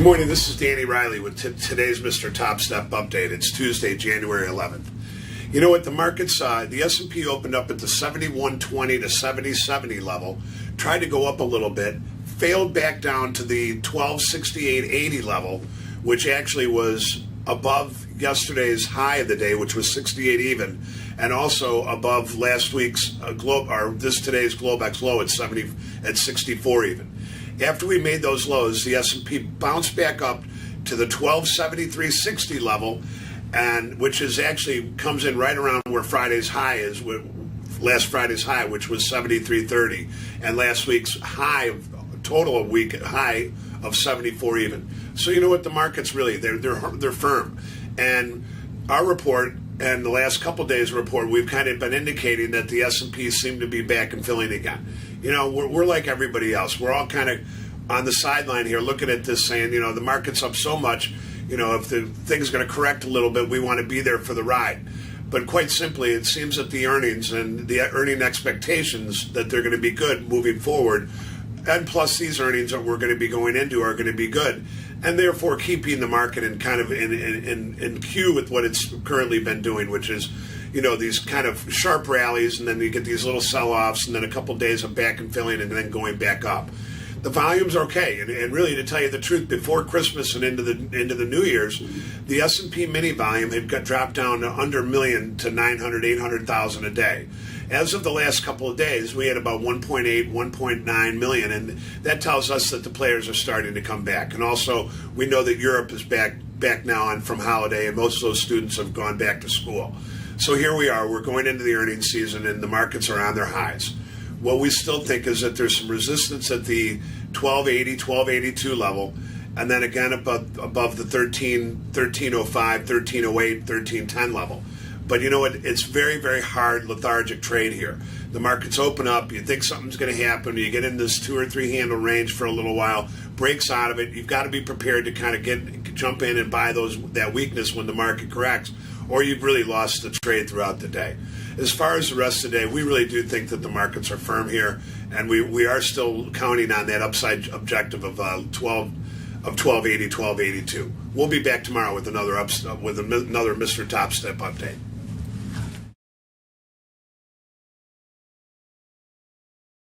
Good morning, this is Danny Riley with today's MrTopStep update. It's Tuesday, January 11th. You know what, the markets, the S&P opened up at the 7120 to 7070 level, tried to go up a little bit, failed back down to the 1268.80 level, which actually was above yesterday's high of the day, which was 68 even, and also above last week's today's Globex low at 64 even. After we made those lows, the S&P bounced back up to the 1273.60 level, and which is actually comes in right around where Friday's high is, last Friday's high, which was 73.30, and last week's high, total week high of 74 even. So you know what, the markets really they're firm, and our report and the last couple days report, we've kind of been indicating that the S&P seem to be back and filling again. You know, we're like everybody else. We're all kind of on the sideline here looking at this saying, you know, the market's up so much, you know, if the thing's going to correct a little bit, we want to be there for the ride. But quite simply, it seems that the earnings and the earning expectations that they're going to be good moving forward, and plus these earnings that we're going to be going into are going to be good, and therefore keeping the market in kind of in queue with what it's currently been doing, which is, you know, these kind of sharp rallies, and then you get these little sell-offs, and then a couple days of back and filling, and then going back up. The volume's okay, and really, to tell you the truth, before Christmas and into the New Year's, the S&P mini volume had dropped down to under a million to 900, 800,000 a day. As of the last couple of days, we had about 1.8, 1.9 million, and that tells us that the players are starting to come back. And also, we know that Europe is back now on from holiday, and most of those students have gone back to school. So here we are, we're going into the earnings season, and the markets are on their highs. What we still think is that there's some resistance at the 1280, 1282 level, and then again above the 1305, 1308, 1310 level. But you know what? It's very, very hard, lethargic trade here. The markets open up, you think something's going to happen, you get in this 2 or 3 handle range for a little while, breaks out of it. You've got to be prepared to kind of jump in and buy that weakness when the market corrects, or you've really lost the trade throughout the day. As far as the rest of the day, we really do think that the markets are firm here, and we are still counting on that upside objective of 1280, 1282. We'll be back tomorrow with another MrTopStep update.